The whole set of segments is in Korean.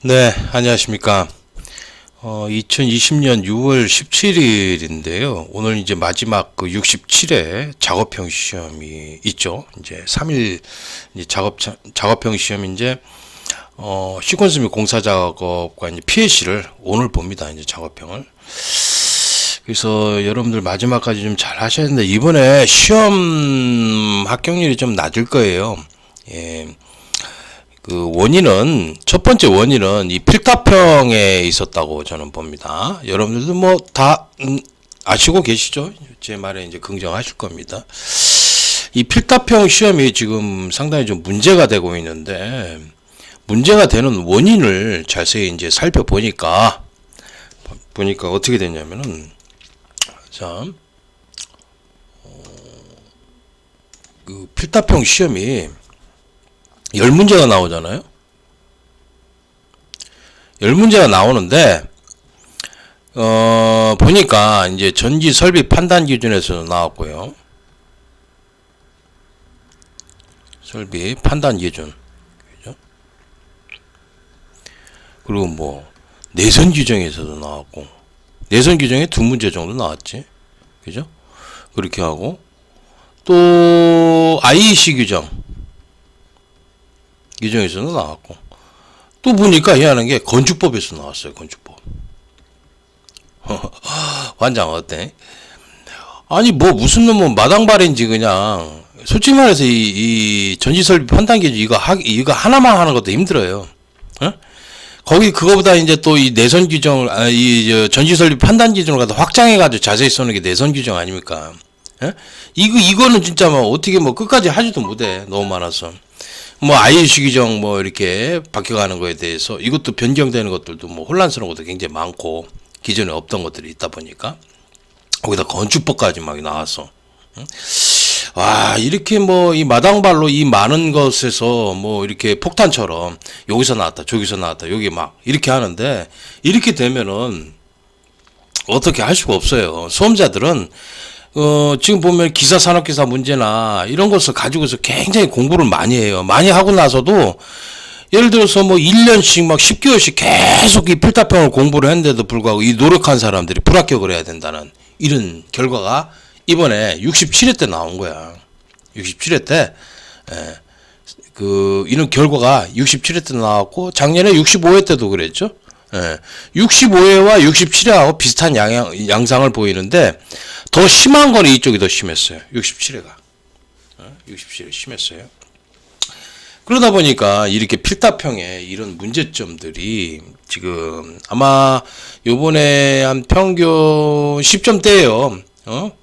네, 안녕하십니까. 2020년 6월 17일인데요. 오늘 이제 마지막 그 67회 작업형 시험이 있죠. 이제 3일 이제 작업형 시험 이제, 시퀀스 및 공사 작업과 이제 PLC를 오늘 봅니다. 이제 작업형을. 그래서 여러분들 마지막까지 좀 잘 하셔야 되는데, 이번에 시험 합격률이 좀 낮을 거예요. 예. 그 원인은 첫 번째 원인은 이 필답형에 있었다고 저는 봅니다. 여러분들도 뭐 다 아시고 계시죠? 제 말에 이제 긍정하실 겁니다. 이 필답형 시험이 지금 상당히 좀 문제가 되고 있는데, 문제가 되는 원인을 자세히 이제 살펴보니까 어떻게 되냐면은, 자, 그 필답형 시험이 10문제가 나오잖아요. 10문제가 나오는데, 보니까 이제 전기 설비 판단 기준에서 나왔고요. 설비 판단 기준. 그죠? 그리고 뭐, 내선 규정에서도 나왔고, 내선 규정에 2문제 정도 나왔지. 그죠? 그렇게 하고, 또, IEC 규정에서도 나왔고, 또 보니까 희한한 게 건축법에서 나왔어요. 건축법. 완장 어때? 아니 뭐 무슨 놈은 마당발인지 그냥 솔직히 말해서 이 전지설비 판단 기준 이거 하나만 하는 것도 힘들어요. 어? 거기 그거보다 이제 또 이 내선 규정 이 전지설비 판단 기준을 갖다 확장해 가지고 자세히 써는 게 내선 규정 아닙니까? 어? 이거는 진짜 뭐 어떻게 뭐 끝까지 하지도 못해. 너무 많아서. 뭐 IEC 규정 뭐 이렇게 바뀌어가는 거에 대해서 이것도 변경되는 것들도 뭐 혼란스러운 것도 굉장히 많고 기존에 없던 것들이 있다 보니까 거기다 건축법까지 막 나왔어. 응? 와 이렇게 뭐 이 마당발로 이 많은 것에서 뭐 이렇게 폭탄처럼 여기서 나왔다 저기서 나왔다 여기 막 이렇게 하는데 이렇게 되면은 어떻게 할 수가 없어요. 수험자들은 지금 보면 기사 산업기사 문제나 이런 것을 가지고서 굉장히 공부를 많이 해요. 많이 하고 나서도 예를 들어서 뭐 1년씩 막 10개월씩 계속 이 필답형을 공부를 했는데도 불구하고 이 노력한 사람들이 불합격을 해야 된다는 이런 결과가 이번에 67회 때 나온 거야. 67회 때, 이런 결과가 67회 때 나왔고 작년에 65회 때도 그랬죠. 65회와 67회하고 비슷한 양상을 보이는데 더 심한 건 이쪽이 더 심했어요. 67회가. 67회 심했어요. 그러다 보니까 이렇게 필답형의 이런 문제점들이 지금 아마 요번에 한 평균 10점대예요.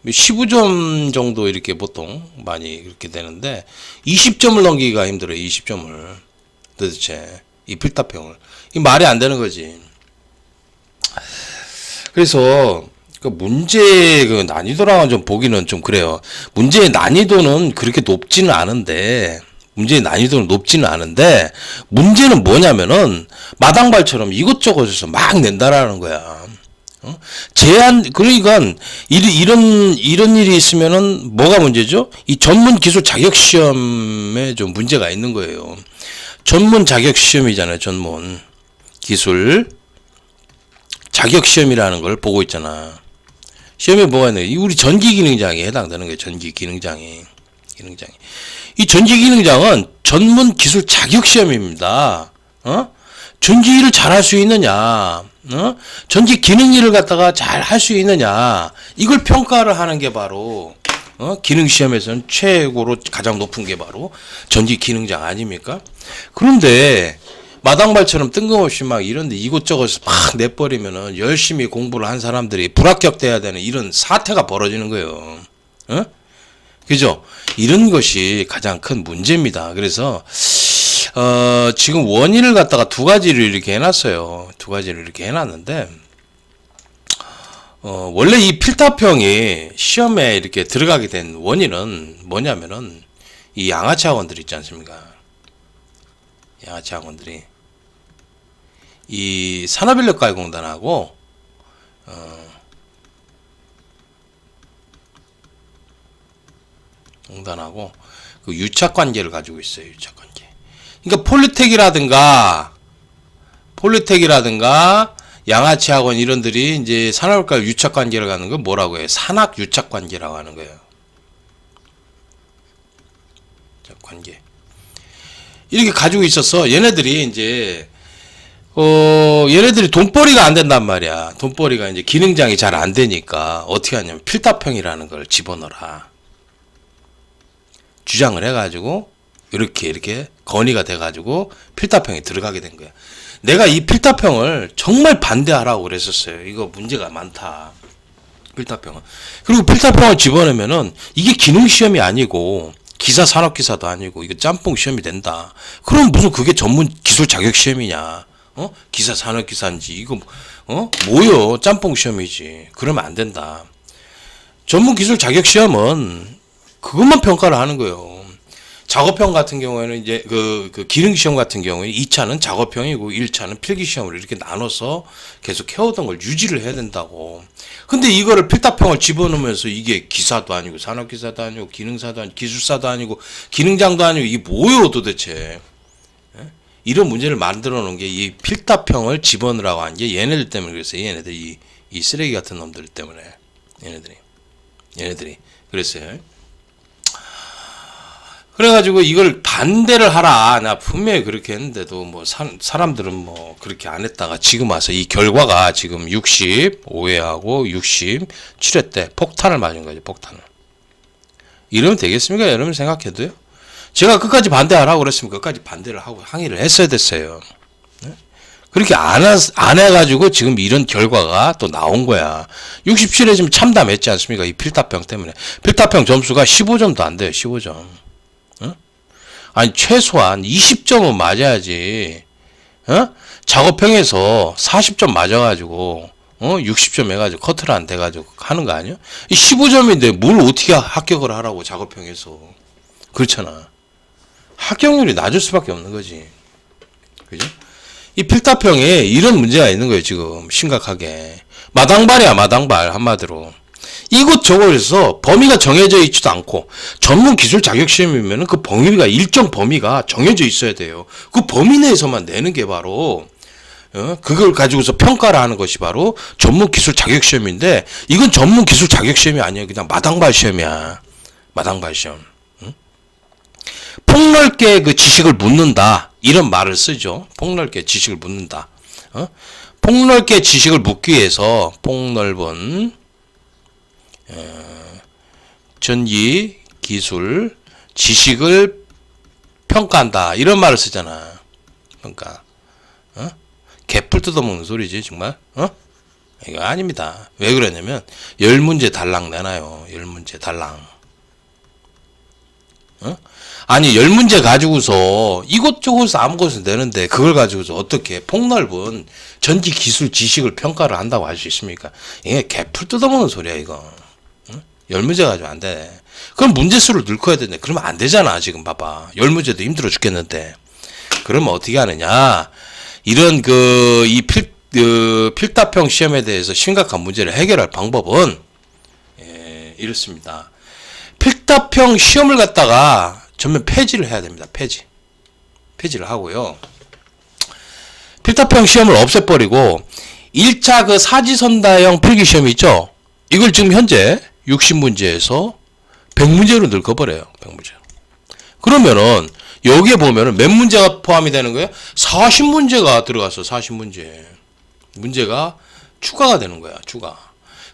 15점 정도 이렇게 보통 많이 그렇게 되는데 20점을 넘기기가 힘들어요. 20점을. 도대체 이 필답형을. 이 말이 안 되는 거지. 그래서 그 문제 그 난이도랑은 좀 보기는 좀 그래요. 문제의 난이도는 그렇게 높지는 않은데 문제는 뭐냐면은 마당발처럼 이것저것에서 막 낸다라는 거야. 그러니까 이런 일이 있으면은 뭐가 문제죠? 이 전문 기술 자격 시험에 좀 문제가 있는 거예요. 전문 자격 시험이잖아요. 전문 기술 자격 시험이라는 걸 보고 있잖아. 시험에 뭐가 있나요? 우리 전기 기능장에 해당되는 거예요. 전기 기능장이. 이 전기 기능장은 전문 기술 자격 시험입니다. 전기 일을 잘 할 수 있느냐, 전기 기능 일을 갖다가 잘 할 수 있느냐, 이걸 평가를 하는 게 바로, 기능 시험에서는 최고로 가장 높은 게 바로 전기 기능장 아닙니까? 그런데, 마당발처럼 뜬금없이 막 이런데 이곳저곳 막 내버리면은 열심히 공부를 한 사람들이 불합격돼야 되는 이런 사태가 벌어지는 거예요. 그죠? 이런 것이 가장 큰 문제입니다. 그래서 지금 원인을 갖다가 두 가지를 이렇게 해놨어요. 두 가지를 이렇게 해놨는데 원래 이 필답형이 시험에 이렇게 들어가게 된 원인은 뭐냐면은 이 양아치 학원들 있지 않습니까? 양아치 학원들이 이 산업인력가공단하고 그 유착관계를 가지고 있어요. 유착관계. 그러니까 폴리텍이라든가 폴리텍이라든가 양아치 학원 이런들이 이제 산학과 유착 관계를 가는 걸 뭐라고 해요? 산학 유착 관계라고 하는 거예요. 자, 관계. 이렇게 가지고 있었어. 얘네들이 이제 얘네들이 돈벌이가 안 된단 말이야. 돈벌이가 이제 기능장이 잘 안 되니까 어떻게 하냐면 필타평이라는 걸 집어넣어라. 주장을 해가지고 이렇게 건의가 돼가지고 필타평이 들어가게 된 거야. 내가 이 필타평을 정말 반대하라고 그랬었어요. 이거 문제가 많다. 필타평은. 그리고 필타평을 집어넣으면은 이게 기능시험이 아니고 기사 산업기사도 아니고 이거 짬뽕 시험이 된다. 그럼 무슨 그게 전문 기술 자격 시험이냐? 기사 산업기사인지 이거 뭐요? 짬뽕 시험이지. 그러면 안 된다. 전문 기술 자격 시험은 그것만 평가를 하는 거예요. 작업형 같은 경우에는 이제 그 기능시험 같은 경우에 2차는 작업형이고 1차는 필기시험으로 이렇게 나눠서 계속 해오던 걸 유지를 해야 된다고. 근데 이거를 필타평을 집어넣으면서 이게 기사도 아니고 산업기사도 아니고 기능사도 아니고 기술사도 아니고 기능장도 아니고 이게 뭐예요 도대체. 이런 문제를 만들어 놓은 게 이 필타평을 집어넣으라고 한 게 얘네들 때문에 그랬어요. 얘네들이 이 쓰레기 같은 놈들 때문에 얘네들이 그랬어요. 그래가지고 이걸 반대를 하라. 나 분명히 그렇게 했는데도 뭐 사람들은 뭐 그렇게 안 했다가 지금 와서 이 결과가 지금 65회하고 67회 때 폭탄을 맞은 거죠. 폭탄을. 이러면 되겠습니까? 여러분 생각해도요. 제가 끝까지 반대하라고 그랬으면 끝까지 반대를 하고 항의를 했어야 됐어요. 그렇게 안 해가지고 지금 이런 결과가 또 나온 거야. 67회 지금 참담했지 않습니까? 이 필타평 때문에. 필타평 점수가 15점도 안 돼요. 15점. 아니 최소한 20점은 맞아야지. 작업형에서 40점 맞아가지고 60점 해가지고 커트를 안 돼가지고 하는 거 아니야? 이 15점인데 뭘 어떻게 합격을 하라고 작업형에서. 그렇잖아. 합격률이 낮을 수밖에 없는 거지. 그죠? 이 필타평에 이런 문제가 있는 거예요. 지금 심각하게. 마당발이야 마당발 한마디로. 이곳저곳에서 범위가 정해져 있지도 않고 전문 기술 자격 시험이면 그 범위가 일정 범위가 정해져 있어야 돼요. 그 범위 내에서만 내는 게 바로 그걸 가지고서 평가를 하는 것이 바로 전문 기술 자격 시험인데 이건 전문 기술 자격 시험이 아니에요. 그냥 마당발 시험이야. 마당발 시험. 폭넓게 그 지식을 묻는다. 이런 말을 쓰죠. 폭넓게 지식을 묻는다. 폭넓게 지식을 묻기 위해서 폭넓은 전기, 기술, 지식을 평가한다. 이런 말을 쓰잖아. 평가. 개풀 뜯어먹는 소리지, 정말. 이거 아닙니다. 왜 그러냐면, 10문제 달랑 내놔요. 10문제 달랑. 아니, 10문제 가지고서 이곳저곳에서 아무것도 내는데, 그걸 가지고서 어떻게 폭넓은 전기, 기술, 지식을 평가를 한다고 할 수 있습니까? 이게 개풀 뜯어먹는 소리야, 이거. 10문제 가지고 안 돼. 그럼 문제수를 늘커야 되는데, 그러면 안 되잖아, 지금 봐봐. 10문제도 힘들어 죽겠는데. 그러면 어떻게 하느냐. 이런 필타평 시험에 대해서 심각한 문제를 해결할 방법은, 이렇습니다. 필타평 시험을 갖다가 전면 폐지를 해야 됩니다. 폐지를 하고요. 필타평 시험을 없애버리고, 1차 그 사지선다형 필기시험이 있죠? 이걸 지금 현재 60문제에서 100문제로 늙어버려요. 100문제. 그러면은 여기에 보면은 몇 문제가 포함이 되는 거예요? 40문제가 들어갔어. 40문제. 문제가 추가가 되는 거야. 추가.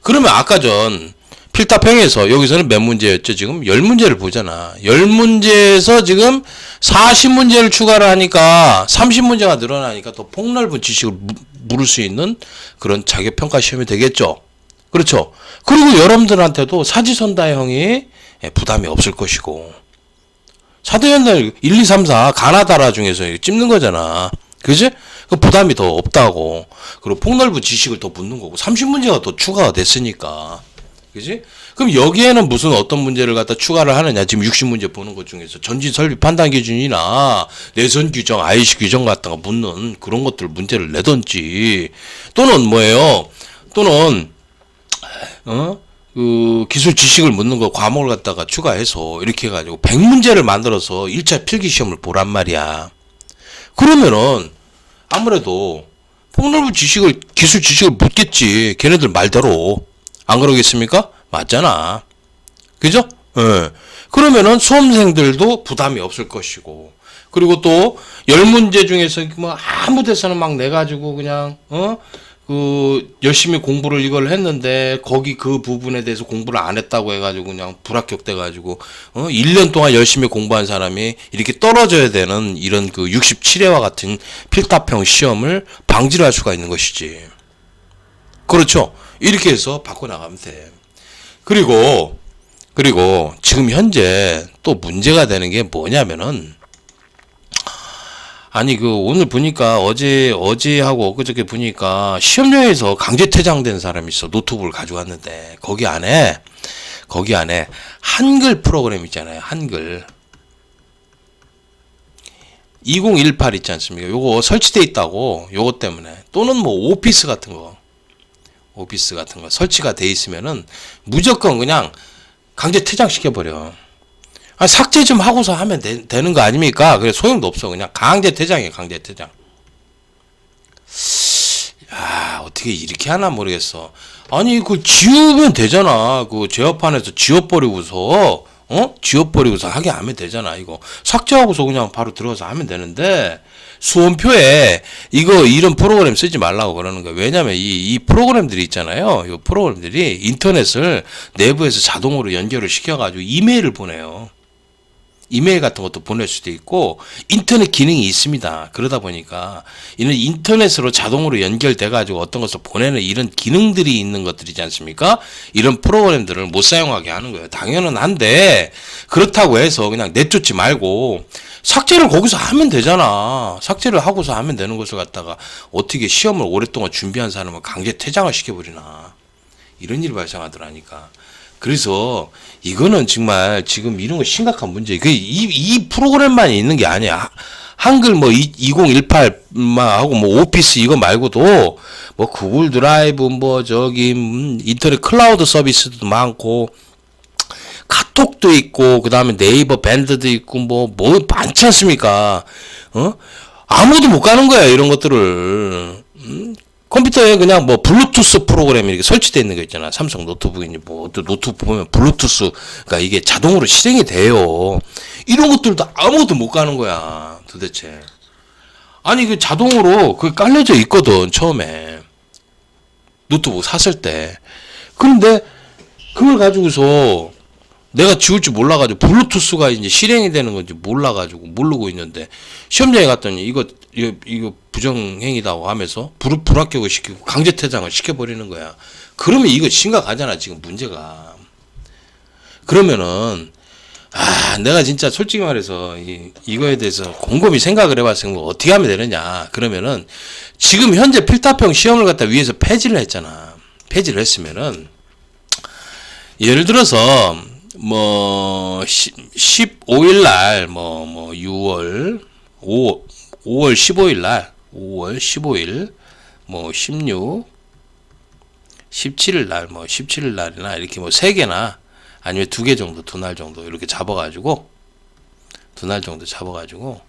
그러면 아까 전 필타평에서 여기서는 몇 문제였죠? 지금 10문제를 보잖아. 10문제에서 지금 40문제를 추가를 하니까 30문제가 늘어나니까 더 폭넓은 지식을 물을 수 있는 그런 자격평가 시험이 되겠죠. 그렇죠. 그리고 여러분들한테도 사지선다형이 부담이 없을 것이고. 사도연다 1, 2, 3, 4 가나다라 중에서 찝는 거잖아. 그지? 그 부담이 더 없다고. 그리고 폭넓은 지식을 더 묻는 거고. 30문제가 더 추가가 됐으니까. 그지? 그럼 여기에는 무슨 어떤 문제를 갖다 추가를 하느냐. 지금 60문제 보는 것 중에서 전지 설비 판단 기준이나 내선 규정, IC 규정 갖다가 묻는 그런 것들 문제를 내던지. 또는 뭐예요? 또는 그 기술 지식을 묻는 거 과목을 갖다가 추가해서 이렇게 해가지고 100문제를 만들어서 1차 필기 시험을 보란 말이야. 그러면은 아무래도 폭넓은 지식을, 기술 지식을 묻겠지. 걔네들 말대로. 안 그러겠습니까? 맞잖아. 그죠? 예. 그러면은 수험생들도 부담이 없을 것이고. 그리고 또, 10문제 중에서 뭐 아무 데서나 막 내가지고 그냥, 열심히 공부를 이걸 했는데, 거기 그 부분에 대해서 공부를 안 했다고 해가지고 그냥 불합격돼가지고, 1년 동안 열심히 공부한 사람이 이렇게 떨어져야 되는 이런 그 67회와 같은 필답형 시험을 방지를 할 수가 있는 것이지. 그렇죠? 이렇게 해서 바꿔나가면 돼. 그리고 지금 현재 또 문제가 되는 게 뭐냐면은, 아니 오늘 보니까 어제하고 엊그저께 보니까 시험장에서 강제 퇴장된 사람이 있어. 노트북을 가져왔는데 거기 안에 한글 프로그램 있잖아요. 한글 2018 있지 않습니까? 요거 설치돼 있다고. 요거 때문에. 또는 뭐 오피스 같은 거 설치가 돼 있으면은 무조건 그냥 강제 퇴장시켜버려. 삭제 좀 하고서 하면 되는 거 아닙니까? 그래, 소용도 없어. 그냥 강제 퇴장이에요, 강제 퇴장. 어떻게 이렇게 하나 모르겠어. 아니, 지우면 되잖아. 제어판에서 지워버리고서, 지워버리고서 하게 하면 되잖아, 이거. 삭제하고서 그냥 바로 들어가서 하면 되는데, 수험표에 이런 프로그램 쓰지 말라고 그러는 거예요. 왜냐면 이 프로그램들이 있잖아요. 이 프로그램들이 인터넷을 내부에서 자동으로 연결을 시켜가지고 이메일을 보내요. 이메일 같은 것도 보낼 수도 있고 인터넷 기능이 있습니다. 그러다 보니까 이런 인터넷으로 자동으로 연결돼 가지고 어떤 것을 보내는 이런 기능들이 있는 것들이지 않습니까? 이런 프로그램들을 못 사용하게 하는 거예요. 당연은 한데 그렇다고 해서 그냥 내쫓지 말고 삭제를 거기서 하면 되잖아. 삭제를 하고서 하면 되는 것을 갖다가 어떻게 시험을 오랫동안 준비한 사람을 강제 퇴장을 시켜버리나. 이런 일이 발생하더라니까. 그래서 이거는 정말 지금 이런 거 심각한 문제. 이 프로그램만 있는 게 아니야. 한글 2018만 하고 오피스 이거 말고도 구글 드라이브 인터넷 클라우드 서비스도 많고 카톡도 있고 그다음에 네이버 밴드도 있고 뭐 많지 않습니까? 아무도 못 가는 거야, 이런 것들을. 컴퓨터에 그냥 블루투스 프로그램이 이렇게 설치되어 있는 거 있잖아. 삼성 노트북이니 또 노트북 보면 블루투스가 이게 자동으로 실행이 돼요. 이런 것들도 아무것도 못 가는 거야, 도대체. 아니, 자동으로 깔려져 있거든, 처음에. 노트북 샀을 때. 그런데 그걸 가지고서 내가 지울 줄 몰라가지고 블루투스가 이제 실행이 되는 건지 몰라가지고 모르고 있는데 시험장에 갔더니 이거 부정행위다고 하면서 불합격을 시키고 강제 퇴장을 시켜버리는 거야. 그러면 이거 심각하잖아, 지금 문제가. 그러면은 내가 진짜 솔직히 말해서 이거에 대해서 곰곰이 생각을 해봤으면 어떻게 하면 되느냐. 그러면은 지금 현재 필답형 시험을 갖다 위해서 폐지를 했잖아. 폐지를 했으면은 예를 들어서 15일 날 5월 15일 날 5월 15일 16 17일 날 17일 날이나 이렇게 3개나 아니면 2개 정도, 2날 정도 이렇게 잡아가지고 2날 정도 잡아가지고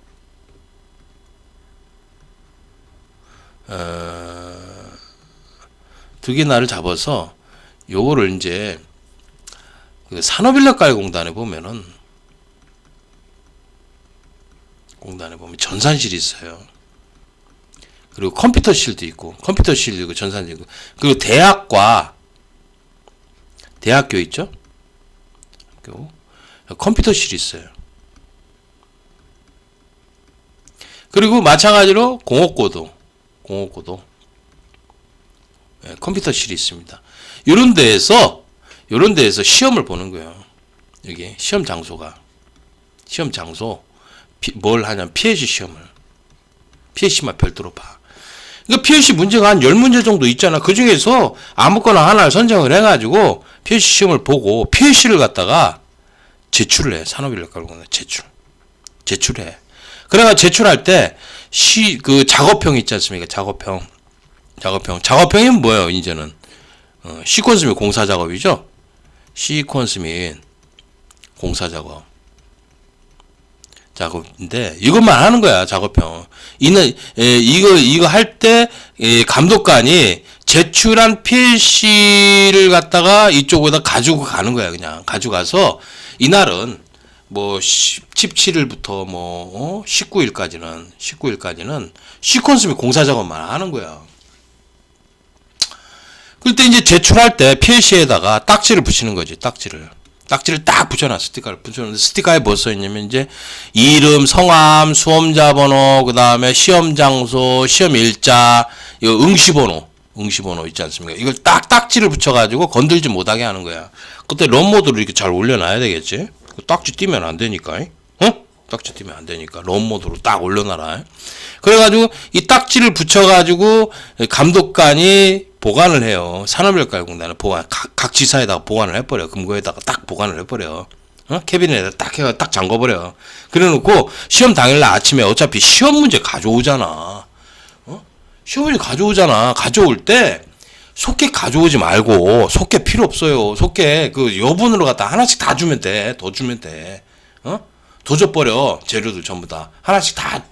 2개 날을 잡아서 요거를 이제 산업인력가공단에 보면은 전산실이 있어요. 그리고 컴퓨터실도 있고 전산실 있고 그리고 대학교 있죠? 컴퓨터실이 있어요. 그리고 마찬가지로 공업고도 컴퓨터실이 있습니다. 이런 데에서 시험을 보는 거예요. 여기 시험 장소 뭘 하냐면 PLC 시험을 PLC만 별도로 봐. 그러니까 PLC 문제가 한 10문제 정도 있잖아. 그 중에서 아무거나 하나를 선정을 해가지고 PLC 시험을 보고 PLC를 갖다가 제출을 해. 산업인력가공단 제출해. 그래가 제출할 때 작업형 있지 않습니까? 작업형이 뭐예요? 이제는 시퀀스 및 공사 작업이죠. 시퀀스 및 공사 작업. 작업인데 이것만 하는 거야, 작업형. 이거 할 때 감독관이 제출한 PLC를 갖다가 이쪽에다 가지고 가는 거야. 그냥 가져가서 이날은 뭐 17일부터 뭐 19일까지는 시퀀스 및 공사 작업만 하는 거야. 그럴 때 이제 제출할 때 PLC에다가 딱지를 붙이는 거지. 딱지를 딱 붙여놔. 스티커를 붙여놨는데 스티커에 뭐 써있냐면 이제 이름, 성함, 수험자 번호, 그 다음에 시험 장소, 시험 일자, 이거 응시번호 있지 않습니까? 이걸 딱지를 붙여가지고 건들지 못하게 하는 거야. 그때 런 모드를 이렇게 잘 올려놔야 되겠지? 딱지 띄면 안 되니까, 딱지 띄면 안 되니까 런 모드로 딱 올려놔라. 그래가지고 이 딱지를 붙여가지고 감독관이 보관을 해요. 산업인력가공단은 각 지사에다가 보관을 해버려. 금고에다가 딱 보관을 해버려. 캐비넷에다 딱 해가 딱 잠궈버려. 그래놓고 시험 당일날 아침에 어차피 시험 문제 가져오잖아. 시험 문제 가져오잖아. 가져올 때 속개 가져오지 말고, 속개 필요 없어요. 속개 그 여분으로 갖다 하나씩 다 주면 돼. 더 주면 돼. 더 줘버려. 재료들 전부 다 하나씩 다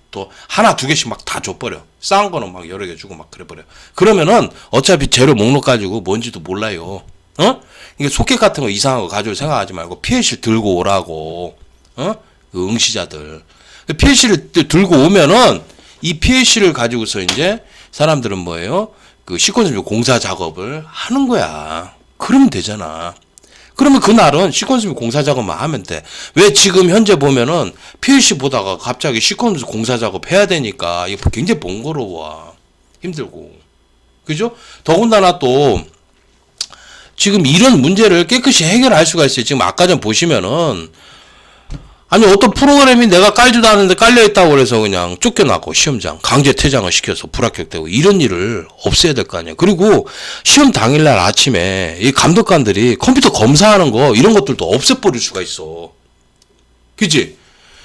하나 두 개씩 막 다 줘버려. 싼 거는 막 여러 개 주고 막 그래버려. 그러면은 어차피 재료 목록 가지고 뭔지도 몰라요. 이게 속개 같은 거 이상한 거 가져올 생각하지 말고 PLC를 들고 오라고. 그 응시자들 PLC를 들고 오면은 이 PLC를 가지고서 이제 사람들은 뭐예요? 그 시퀀스 공사 작업을 하는 거야. 그러면 되잖아. 그러면 그날은 시퀀스 공사 작업만 하면 돼. 왜 지금 현재 보면은 PLC 보다가 갑자기 시퀀스 공사 작업 해야 되니까 이거 굉장히 번거로워. 힘들고. 그죠? 더군다나 또 지금 이런 문제를 깨끗이 해결할 수가 있어요. 지금 아까 전 보시면은 아니 어떤 프로그램이 내가 깔지도 않은데 깔려있다고 그래서 그냥 쫓겨나고 시험장 강제 퇴장을 시켜서 불합격되고 이런 일을 없애야 될 거 아니야. 그리고 시험 당일날 아침에 이 감독관들이 컴퓨터 검사하는 거 이런 것들도 없애버릴 수가 있어. 그치?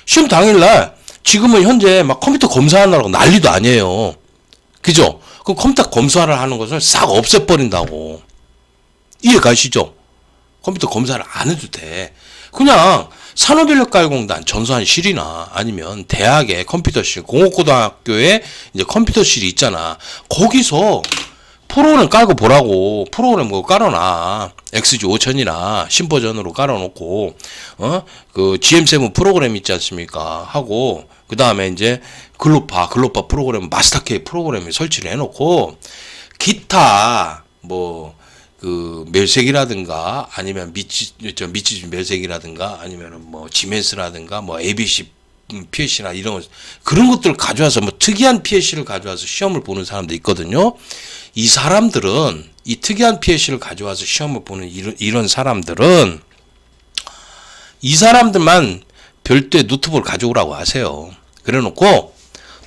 시험 당일날 지금은 현재 막 컴퓨터 검사하느라고 난리도 아니에요. 그죠? 그럼 컴퓨터 검사를 하는 것을 싹 없애버린다고. 이해 가시죠? 컴퓨터 검사를 안 해도 돼. 그냥 산업인력가공단 전산실이나 아니면 대학의 컴퓨터실, 공업고등학교에 이제 컴퓨터실이 있잖아. 거기서 프로그램 깔고 보라고. 프로그램 뭐 깔아놔. XG5000이나 신버전으로 깔아놓고, 그 GM7 프로그램 있지 않습니까? 하고, 그 다음에 이제 글로파 프로그램, 마스터K 프로그램을 설치를 해놓고, 기타, 그 멜색이라든가 아니면 미치 멜색이라든가 아니면은 뭐 지멘스라든가 뭐 ABC PLC나 이런 그런 것들을 가져와서 뭐 특이한 PLC를 가져와서 시험을 보는 사람도 있거든요. 이 사람들은 이 특이한 PLC를 가져와서 시험을 보는 이런 사람들은 이 사람들만 별도의 노트북을 가져오라고 하세요. 그래놓고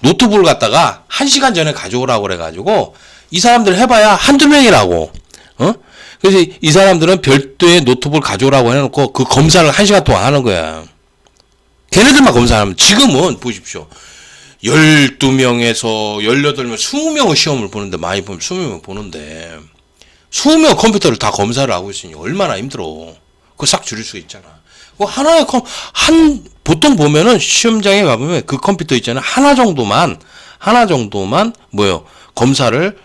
노트북을 갖다가 1시간 전에 가져오라고 그래가지고 이 사람들 해봐야 한두 명이라고. 그래서 이 사람들은 별도의 노트북을 가져오라고 해놓고 그 검사를 1시간 동안 하는 거야. 걔네들만 검사하면 지금은 보십시오. 12명에서 18명, 20명의 시험을 보는데 많이 보면 20명 보는데 20명 컴퓨터를 다 검사를 하고 있으니 얼마나 힘들어. 그거 싹 줄일 수 있잖아. 그 하나의 보통 보면은 시험장에 가보면 그 컴퓨터 있잖아. 하나 정도만 검사를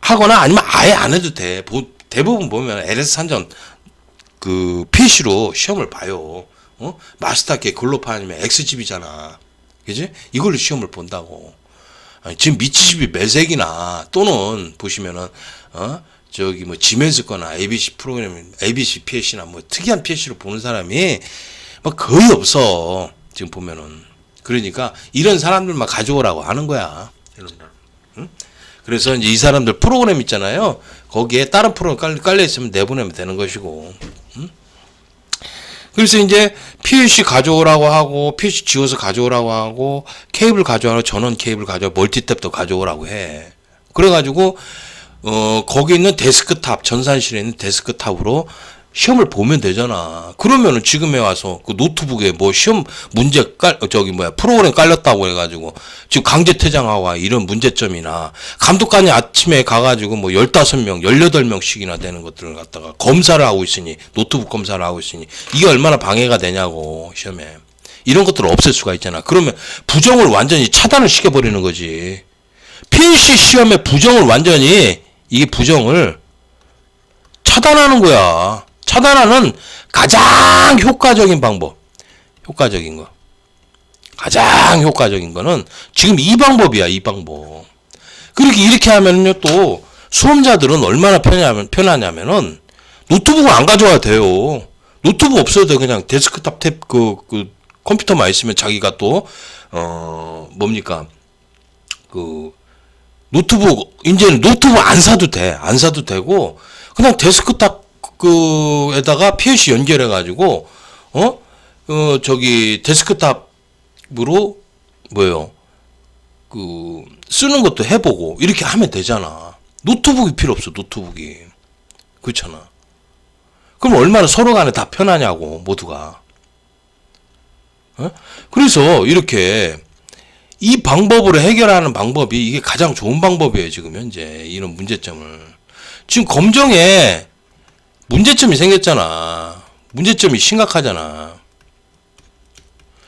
하거나 아니면 아예 안 해도 돼. 대부분 보면 LS 산전 그 PC로 시험을 봐요. 마스터K 글로파 아니면 XGB잖아. 그지? 이걸로 시험을 본다고. 아니, 지금 미치집이 멜색이나 또는 보시면은 저기 뭐 지멘스 거나 ABC 프로그램, ABC PLC나 뭐 특이한 PLC로 보는 사람이 뭐 거의 없어. 지금 보면은. 그러니까 이런 사람들만 가져오라고 하는 거야. 응? 그래서 이제 이 사람들 프로그램 있잖아요. 거기에 다른 프로그램 깔려 있으면 내보내면 되는 것이고. 그래서 이제 PLC 가져오라고 하고, PLC 지워서 가져오라고 하고, 케이블 가져오라고, 전원 케이블 멀티탭도 가져오라고 해. 그래가지고, 거기 있는 데스크탑, 전산실에 있는 데스크탑으로 시험을 보면 되잖아. 그러면은 지금에 와서 그 노트북에 뭐 시험 문제 프로그램 깔렸다고 해가지고 지금 강제 퇴장하고 이런 문제점이나 감독관이 아침에 가가지고 뭐 15명, 18명씩이나 되는 것들을 갖다가 검사를 하고 있으니, 노트북 검사를 하고 있으니 이게 얼마나 방해가 되냐고, 시험에. 이런 것들을 없앨 수가 있잖아. 그러면 부정을 완전히 차단을 시켜버리는 거지. PNC 시험의 부정을 완전히, 이게 부정을 차단하는 거야. 차단하는 가장 효과적인 방법. 효과적인 거. 가장 효과적인 거는 지금 이 방법이야, 이 방법. 그렇게 이렇게 하면요, 또 수험자들은 얼마나 편하냐면은 노트북을 안 가져와도 돼요. 노트북 없어도 돼. 그냥 데스크탑 탭 컴퓨터만 있으면 자기가 또 뭡니까 노트북, 이제는 노트북 안 사도 돼. 안 사도 되고 그냥 데스크탑 에다가 PC 연결해 가지고 데스크탑으로 쓰는 것도 해보고 이렇게 하면 되잖아. 노트북이 필요 없어. 노트북이. 그렇잖아. 그럼 얼마나 서로 간에 다 편하냐고, 모두가. 그래서 이렇게 이 방법으로 해결하는 방법이 이게 가장 좋은 방법이에요. 지금 현재 이런 문제점을. 지금 검정에 문제점이 생겼잖아. 문제점이 심각하잖아.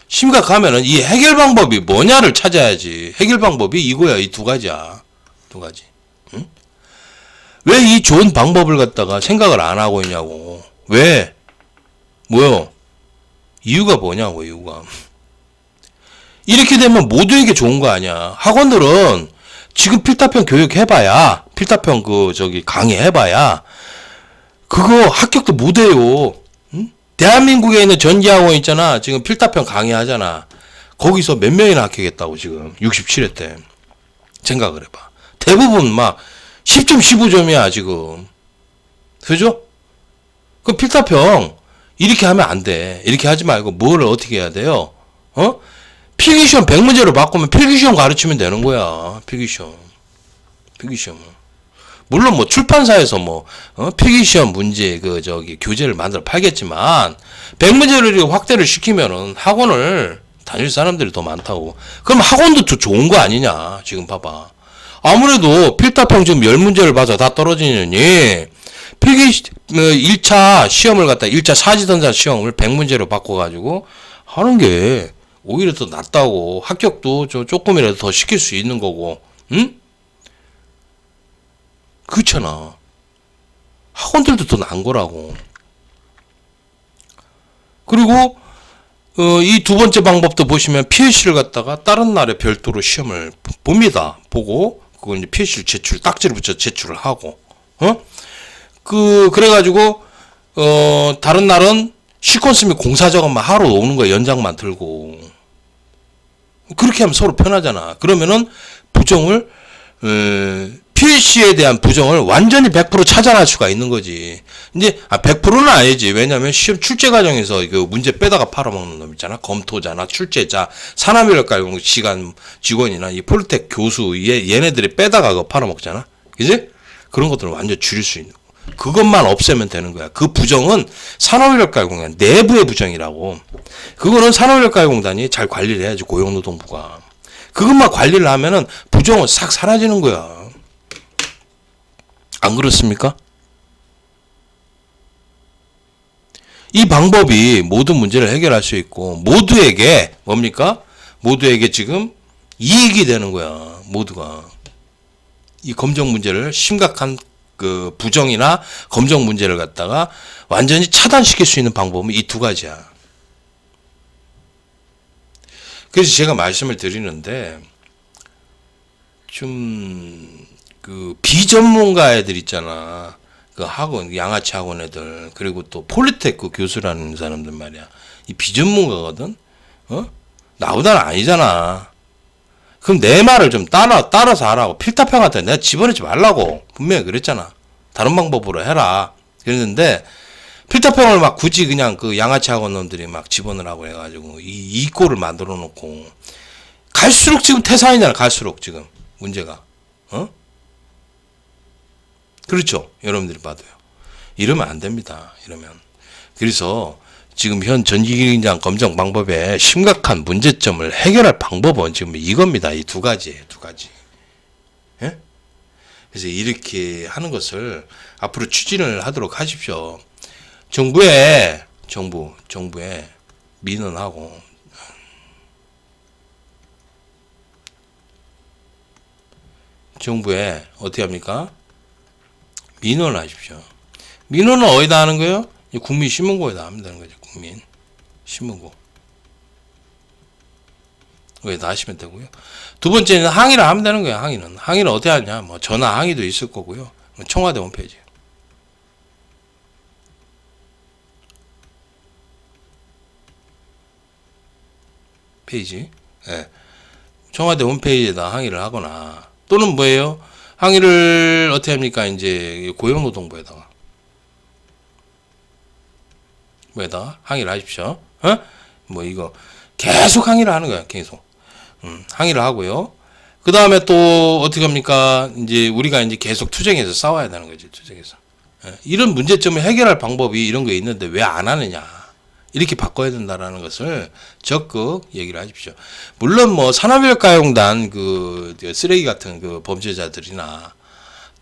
심각하면은 이 해결 방법이 뭐냐를 찾아야지. 해결 방법이 이거야. 이 두 가지야. 두 가지. 응? 왜 이 좋은 방법을 갖다가 생각을 안 하고 있냐고. 왜? 뭐요? 이유가 뭐냐고, 이유가. 이렇게 되면 모두에게 좋은 거 아니야. 학원들은 지금 필타평 교육 해봐야, 필타평 강의 해봐야, 그거 합격도 못해요. 응? 대한민국에 있는 전기학원 있잖아. 지금 필타평 강의 하잖아. 거기서 몇 명이나 합격했다고, 지금. 67회 때. 생각을 해봐. 대부분 막 10점, 15점이야, 지금. 그죠? 그럼 필타평, 이렇게 하면 안 돼. 이렇게 하지 말고, 뭘 어떻게 해야 돼요? 필기시험 100문제로 바꾸면 필기시험 가르치면 되는 거야. 필기시험. 물론 뭐 출판사에서 필기시험 문제 교재를 만들어 팔겠지만 100문제를 확대를 시키면은 학원을 다닐 사람들이 더 많다고. 그럼 학원도 더 좋은 거 아니냐. 지금 봐봐. 아무래도 필타평 지금 10문제를 봐서 다 떨어지느니 1차 시험을 갖다 1차 사지선사 시험을 100문제로 바꿔가지고 하는 게 오히려 더 낫다고. 합격도 조금이라도 더 시킬 수 있는 거고. 응? 그렇잖아. 학원들도 더 나은 거라고. 그리고 이 두 번째 방법도 보시면 PLC를 갖다가 다른 날에 별도로 시험을 봅니다. 보고 그걸 이제 PLC를 딱지를 붙여 제출을 하고. 그래가지고 다른 날은 시퀀스 및 공사 작업만 하러 오는 거야. 연장만 들고. 그렇게 하면 서로 편하잖아. 그러면은 부정을 PLC에 대한 부정을 완전히 100% 차단할 수가 있는 거지. 이제 100%는 아니지. 왜냐면 시험 출제 과정에서 그 문제 빼다가 팔아먹는 놈 있잖아. 검토자나 출제자, 산업인력가공 시간 직원이나 이 폴텍 교수 얘네들이 빼다가 그거 팔아먹잖아. 그지? 그런 것들을 완전 줄일 수 있는. 그것만 없애면 되는 거야. 그 부정은 산업인력가공단 내부의 부정이라고. 그거는 산업인력가공단이 잘 관리를 해야지. 고용노동부가. 그것만 관리를 하면은 부정은 싹 사라지는 거야. 안 그렇습니까? 이 방법이 모든 문제를 해결할 수 있고 모두에게 뭡니까? 모두에게 지금 이익이 되는 거야. 모두가. 이 검정 문제를 심각한 부정이나 검정 문제를 갖다가 완전히 차단시킬 수 있는 방법은 이 두 가지야. 그래서 제가 말씀을 드리는데 좀 비전문가 애들 있잖아. 그 학원, 양아치 학원 애들, 그리고 또 폴리텍 교수라는 사람들 말이야. 이 비전문가거든? 나보다는 아니잖아. 그럼 내 말을 좀 따라서 하라고. 필타평한테 내가 집어넣지 말라고. 분명히 그랬잖아. 다른 방법으로 해라. 그랬는데, 필타평을 막 굳이 그냥 양아치 학원 놈들이 막 집어넣으라고 해가지고, 이 꼴을 만들어 놓고, 갈수록 지금 태산이잖아. 갈수록 지금. 문제가. 그렇죠. 여러분들이 봐도요. 이러면 안 됩니다. 이러면. 그래서 지금 현 전기기장 검정 방법의 심각한 문제점을 해결할 방법은 지금 이겁니다. 이 두 가지예요. 두 가지. 예? 그래서 이렇게 하는 것을 앞으로 추진을 하도록 하십시오. 정부에 민원하고 정부에 어떻게 합니까? 민원을 하십시오. 민원은 어디다 하는 거예요? 국민신문고에다 하면 되는 거죠. 국민신문고. 여기다 하시면 되고요. 두 번째는 항의를 하면 되는 거예요. 항의는 어디 하냐? 뭐 전화 항의도 있을 거고요. 청와대 홈페이지. 예. 청와대 홈페이지에다 항의를 하거나 또는 뭐예요? 항의를 어떻게 합니까? 이제 고용노동부에다가 항의를 하십시오. 뭐 이거 계속 항의를 하는 거야. 계속. 항의를 하고요. 그 다음에 또 어떻게 합니까? 이제 우리가 이제 계속 투쟁해서 싸워야 되는 거지. 투쟁해서. 이런 문제점을 해결할 방법이 이런 게 있는데 왜 안 하느냐. 이렇게 바꿔야 된다라는 것을 적극 얘기를 하십시오. 물론 뭐 산업인력가용단 그 쓰레기 같은 그 범죄자들이나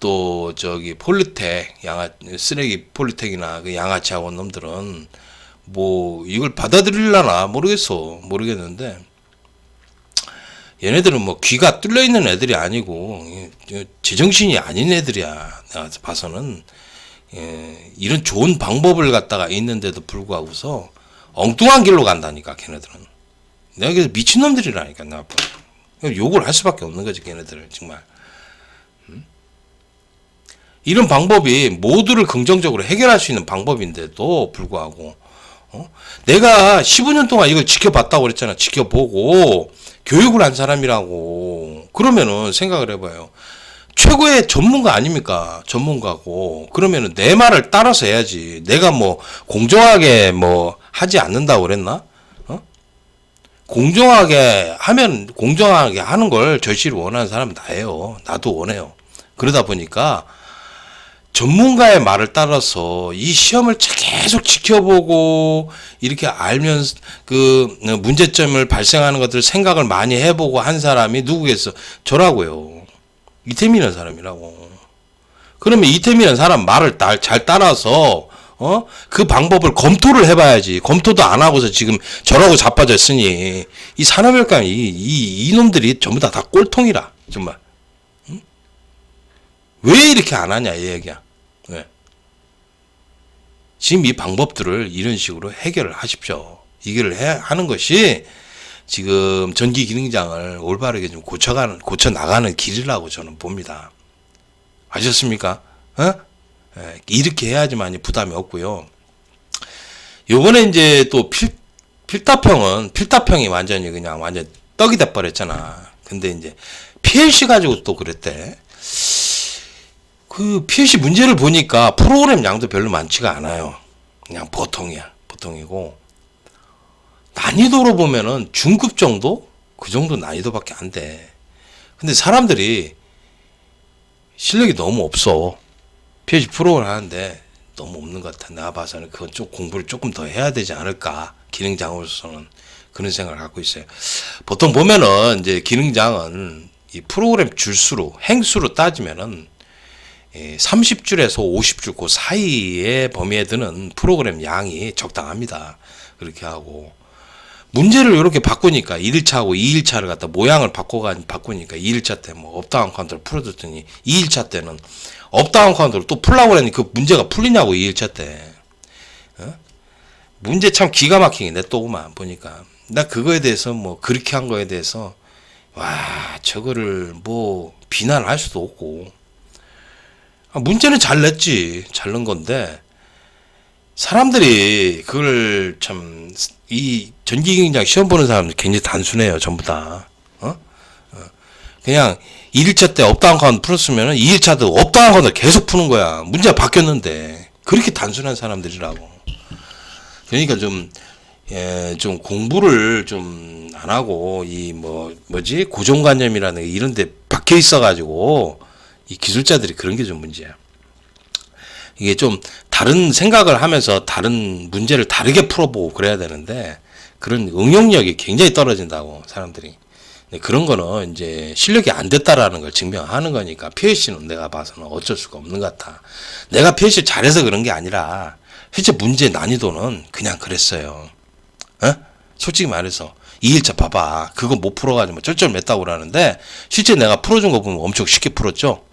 또 저기 폴리텍 쓰레기 폴리텍이나 그 양아치 학원 놈들은 뭐 이걸 받아들일라나 모르겠는데 얘네들은 뭐 귀가 뚫려 있는 애들이 아니고 제정신이 아닌 애들이야. 내가 봐서는 이런 좋은 방법을 갖다가 있는데도 불구하고서 엉뚱한 길로 간다니까 걔네들은. 내가 그래서 미친놈들이라니까. 내가 욕을 할 수밖에 없는 거지 걔네들은 정말. 이런 방법이 모두를 긍정적으로 해결할 수 있는 방법인데도 불구하고 내가 15년 동안 이걸 지켜봤다고 그랬잖아. 지켜보고 교육을 한 사람이라고. 그러면은 생각을 해봐요. 최고의 전문가 아닙니까? 전문가고. 그러면은 내 말을 따라서 해야지. 내가 뭐 공정하게 뭐 하지 않는다고 그랬나? 공정하게 하는 걸 절실히 원하는 사람은 나예요. 나도 원해요. 그러다 보니까 전문가의 말을 따라서 이 시험을 계속 지켜보고 이렇게 알면서 그 문제점을 발생하는 것들 생각을 많이 해보고 한 사람이 누구겠어? 저라고요. 이태민이라는 사람이라고. 그러면 이태민이라는 사람 말을 잘 따라서 그 방법을 검토를 해봐야지. 검토도 안 하고서 지금 저라고 자빠졌으니 이 산업일감 이놈들이 전부 다 꼴통이라 정말. 응? 왜 이렇게 안 하냐 이 얘기야. 왜? 지금 이 방법들을 이런 식으로 해결을 하십시오. 해결을 하는 것이 지금 전기 기능장을 올바르게 좀 고쳐 나가는 길이라고 저는 봅니다. 아셨습니까? 이렇게 해야지만 부담이 없고요. 요번에 이제 또 필답형이 완전 떡이 돼버렸잖아. 근데 이제 PLC 가지고 또 그랬대. 그 PLC 문제를 보니까 프로그램 양도 별로 많지가 않아요. 그냥 보통이고. 난이도로 보면은 중급 정도? 그 정도 난이도밖에 안 돼. 근데 사람들이 실력이 너무 없어. PLC 프로그램 하는데 너무 없는 것 같아. 내가 봐서는 그건 좀 공부를 조금 더 해야 되지 않을까. 기능장으로서는 그런 생각을 갖고 있어요. 보통 보면은 이제 기능장은 이 프로그램 행수로 따지면은 30줄에서 50줄 그 사이의 범위에 드는 프로그램 양이 적당합니다. 그렇게 하고 문제를 이렇게 바꾸니까 1일차하고 2일차를 갖다 모양을 바꾸니까 2일차 때 뭐 업다운 카운터를 풀어줬더니 2일차 때는 업다운 카운터를 또 풀라고 그랬는데 그 문제가 풀리냐고 2일차 때. 문제 참 기가 막히게 냈더구만 보니까. 나 그거에 대해서 뭐 그렇게 한 거에 대해서 와 저거를 뭐 비난할 수도 없고 문제는 잘 냈지. 잘 낸 건데 사람들이 그걸 참 이 전기기능장 시험 보는 사람들 굉장히 단순해요. 전부 다. 그냥 1일차 때 업다운 카운트 풀었으면 2일차도 업다운 카운트 계속 푸는 거야. 문제가 바뀌었는데. 그렇게 단순한 사람들이라고. 그러니까 좀 공부를 좀 안 하고 고정관념이라는 이런 데 박혀 있어가지고 이 기술자들이 그런 게 좀 문제야. 이게 좀 다른 생각을 하면서 다른 문제를 다르게 풀어보고 그래야 되는데 그런 응용력이 굉장히 떨어진다고 사람들이. 그런 거는 이제 실력이 안 됐다라는 걸 증명하는 거니까 PLC는 내가 봐서는 어쩔 수가 없는 것 같아. 내가 PLC 잘해서 그런 게 아니라 실제 문제 난이도는 그냥 그랬어요. 솔직히 말해서 2일차 봐봐. 그거 못 풀어가지고 쩔쩔 맸다고 그러는데, 실제 내가 풀어준 거 보면 엄청 쉽게 풀었죠?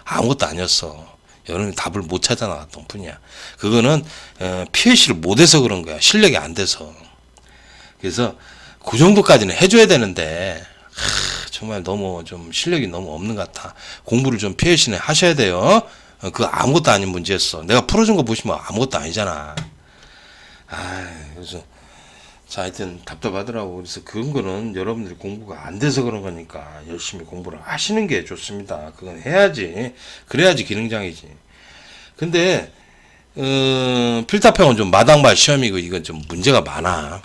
아무것도 아니었어. 여러분이 답을 못 찾아 나갔던 뿐이야. 그거는, PLC를 못해서 그런 거야. 실력이 안 돼서. 그래서, 그 정도까지는 해줘야 되는데, 정말 너무 좀 실력이 너무 없는 것 같아. 공부를 좀 PLC는 하셔야 돼요. 그거 아무것도 아닌 문제였어. 내가 풀어준 거 보시면 아무것도 아니잖아. 그래서, 자, 하여튼 답답하더라고. 그래서 그런 거는 여러분들이 공부가 안 돼서 그런 거니까 열심히 공부를 하시는 게 좋습니다. 그건 해야지. 그래야지 기능장이지. 근데, 필타평은 좀 마당발 시험이고 이건 좀 문제가 많아.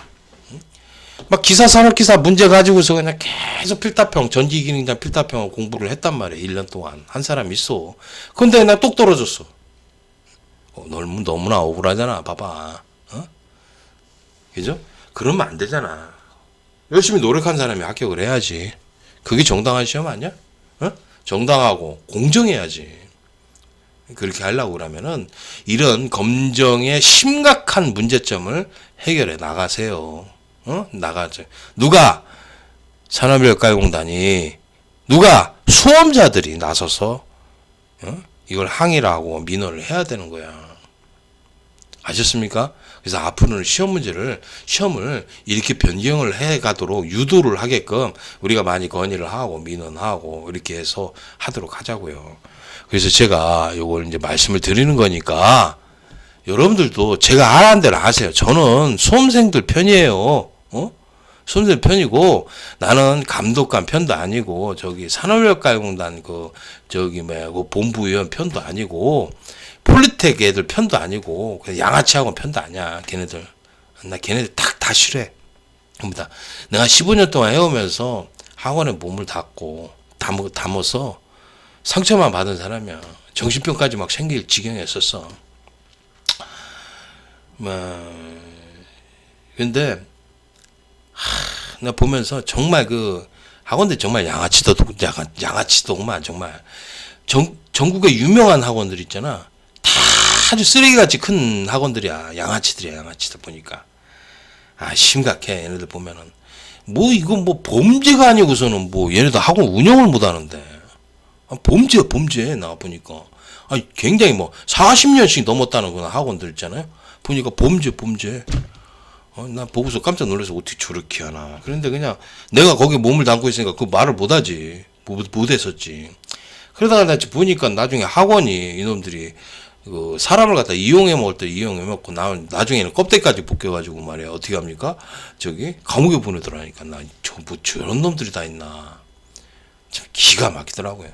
막 기사 산업기사 문제 가지고서 그냥 계속 필타평, 전기기능장 필타평 공부를 했단 말이야. 1년 동안. 한 사람 있어. 근데 나 똑 떨어졌어. 너무나 억울하잖아. 봐봐. 그죠? 그러면 안 되잖아. 열심히 노력한 사람이 합격을 해야지. 그게 정당한 시험 아니야? 정당하고 공정해야지. 그렇게 하려고 그러면은 이런 검정의 심각한 문제점을 해결해 나가세요. 나가죠. 누가? 산업인력가공단이, 누가? 수험자들이 나서서 이걸 항의를 하고 민원을 해야 되는 거야. 아셨습니까? 그래서 앞으로는 시험을 이렇게 변경을 해 가도록 유도를 하게끔 우리가 많이 건의를 하고 민원하고 이렇게 해서 하도록 하자고요. 그래서 제가 요걸 이제 말씀을 드리는 거니까 여러분들도 제가 알아는 대로 아세요. 저는 수험생들 편이에요. 수험생 편이고, 나는 감독관 편도 아니고, 저기 산업인력가공단 그 본부위원 편도 아니고, 폴리텍 애들 편도 아니고, 그냥 양아치하고 편도 아니야, 걔네들. 나 걔네들 다 싫어해. 전부 다. 내가 15년 동안 해오면서 학원에 몸을 담아서 상처만 받은 사람이야. 정신병까지 막 생길 지경이었었어. 근데, 내가 보면서 정말 그 학원들 정말 양아치더구만 정말. 전국에 유명한 학원들 있잖아. 다 아주 쓰레기같이 큰 학원들이야. 양아치들 보니까. 심각해. 얘네들 보면은. 이건 범죄가 아니고서는 얘네들 학원 운영을 못 하는데. 범죄, 나 보니까. 굉장히 40년씩 넘었다는 그런 학원들 있잖아요. 보니까 범죄. 나 보고서 깜짝 놀라서 어떻게 저렇게 하나. 그런데 그냥 내가 거기 몸을 담고 있으니까 그 말을 못하지. 못했었지. 그러다가 나 보니까 나중에 학원이 이놈들이 그 사람을 갖다 이용해 먹을 때 이용해 먹고 나중에는 껍데기까지 벗겨가지고 말이야. 어떻게 합니까? 저기 감옥에 보내더라니까. 저런 놈들이 다 있나. 참 기가 막히더라고요.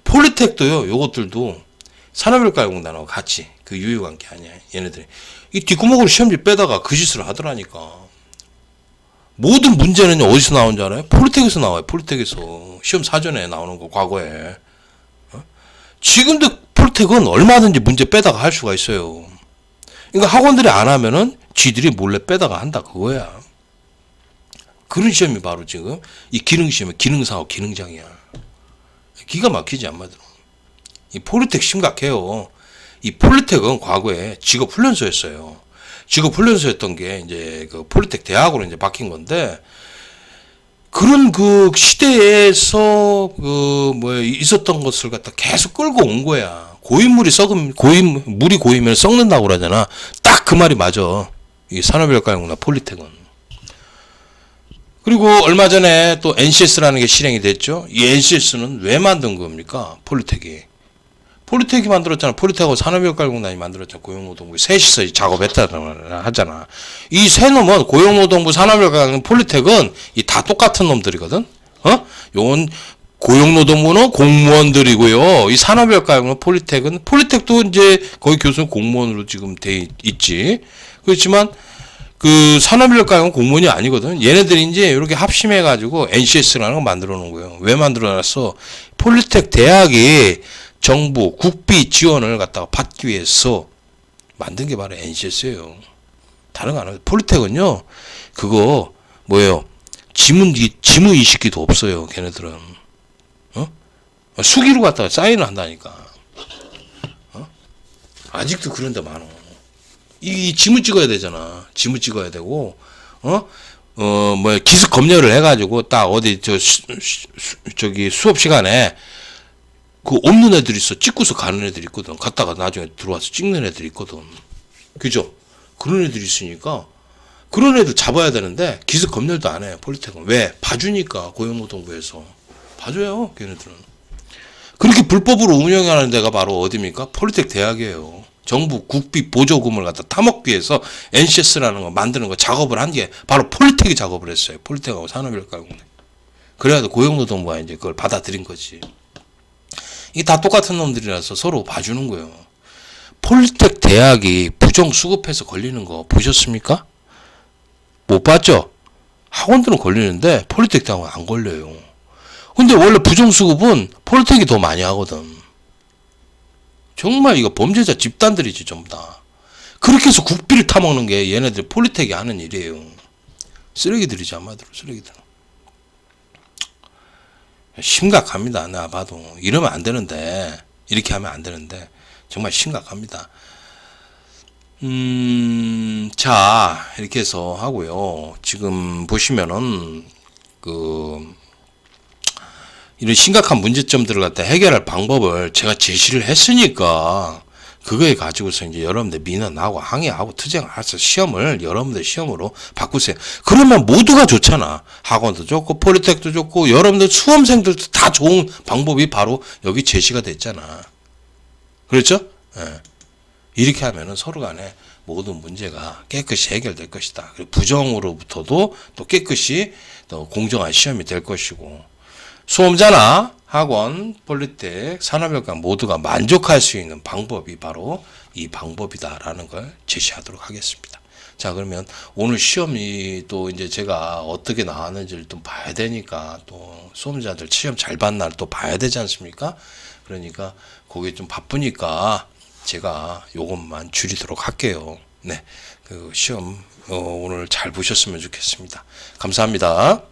폴리텍도요. 요것들도 산업인력가공단하고 같이 그 유효관계 아니야. 얘네들이. 이 뒷구멍으로 시험지 빼다가 그 짓을 하더라니까. 모든 문제는 어디서 나온 줄 알아요? 폴리텍에서 나와요. 폴리텍에서. 시험 사전에 나오는 거, 과거에. 지금도 폴리텍은 얼마든지 문제 빼다가 할 수가 있어요. 그러니까 학원들이 안 하면은 쥐들이 몰래 빼다가 한다. 그거야. 그런 시험이 바로 지금 이 기능시험이 기능사업 기능장이야. 기가 막히지 한마디로. 이 폴리텍 심각해요. 이 폴리텍은 과거에 직업훈련소였어요. 직업훈련소였던 게 이제 그 폴리텍 대학으로 이제 바뀐 건데, 그런 그 시대에서 있었던 것을 갖다 계속 끌고 온 거야. 물이 고이면 썩는다고 그러잖아. 딱 그 말이 맞아. 이 산업인력가공단 폴리텍은. 그리고 얼마 전에 또 NCS라는 게 실행이 됐죠. 이 NCS는 왜 만든 겁니까? 폴리텍이 만들었잖아. 폴리텍하고 산업인력가공단이 만들었잖아. 고용노동부 셋이서 작업했다고 하잖아. 이 세 놈은 고용노동부, 산업인력가공단, 폴리텍은 다 똑같은 놈들이거든. 요건 고용노동부는 공무원들이고요. 이 산업인력가공단, 폴리텍도 이제 거기 교수 공무원으로 지금 돼 있지. 그렇지만 그 산업인력가공단 공무원이 아니거든. 얘네들이 이제 이렇게 합심해가지고 NCS라는 거 만들어 놓은 거예요. 왜 만들어 놨어? 폴리텍 대학이 정부 국비 지원을 갖다가 받기 위해서 만든 게 바로 NCS예요. 다른 거 안 해요. 폴리텍은요, 그거 지문 이식기도 없어요. 걔네들은 수기로 갖다가 사인을 한다니까. 아직도 그런 데 많어. 이 지문 찍어야 되잖아. 지문 찍어야 되고 뭐 기습 검열을 해가지고 딱 어디 저기 수업 시간에 그 없는 애들 있어. 찍고서 가는 애들 있거든. 갔다가 나중에 들어와서 찍는 애들 있거든. 그죠? 그런 애들 있으니까 그런 애들 잡아야 되는데 기습 검열도 안 해. 폴리텍은 왜? 봐주니까 고용노동부에서 봐줘요. 걔네들은. 그렇게 불법으로 운영하는 데가 바로 어디입니까? 폴리텍 대학이에요. 정부 국비 보조금을 갖다 타먹기 위해서 NCS라는 거 만드는 거 작업을 한 게 바로 폴리텍이 작업을 했어요. 폴리텍하고 산업인력가공대. 그래야 고용노동부가 이제 그걸 받아들인 거지. 이게 다 똑같은 놈들이라서 서로 봐주는 거예요. 폴리텍 대학이 부정수급해서 걸리는 거 보셨습니까? 못 봤죠? 학원들은 걸리는데 폴리텍 대학은 안 걸려요. 근데 원래 부정수급은 폴리텍이 더 많이 하거든. 정말 이거 범죄자 집단들이지 전부 다. 그렇게 해서 국비를 타먹는 게 얘네들 폴리텍이 하는 일이에요. 쓰레기들이지 한마디로 쓰레기들. 심각합니다. 나 봐도 이러면 안 되는데 이렇게 하면 안 되는데 정말 심각합니다. 자 이렇게 해서 하고요. 지금 보시면은 이런 심각한 문제점들을 갖다 해결할 방법을 제가 제시를 했으니까 그거에 가지고서 이제 여러분들 민원하고 항의하고 투쟁해서 시험을 여러분들 시험으로 바꾸세요. 그러면 모두가 좋잖아. 학원도 좋고 폴리텍도 좋고 여러분들 수험생들도 다 좋은 방법이 바로 여기 제시가 됐잖아. 그렇죠? 예. 이렇게 하면은 서로 간에 모든 문제가 깨끗이 해결될 것이다. 그리고 부정으로부터도 또 깨끗이 또 공정한 시험이 될 것이고 수험자나 학원, 폴리텍, 산업인력과 모두가 만족할 수 있는 방법이 바로 이 방법이다라는 걸 제시하도록 하겠습니다. 자, 그러면 오늘 시험이 또 이제 제가 어떻게 나왔는지를 또 봐야 되니까 또 수험자들 시험 잘 봤나 또 봐야 되지 않습니까? 그러니까 그게 좀 바쁘니까 제가 요것만 줄이도록 할게요. 네, 그 시험 오늘 잘 보셨으면 좋겠습니다. 감사합니다.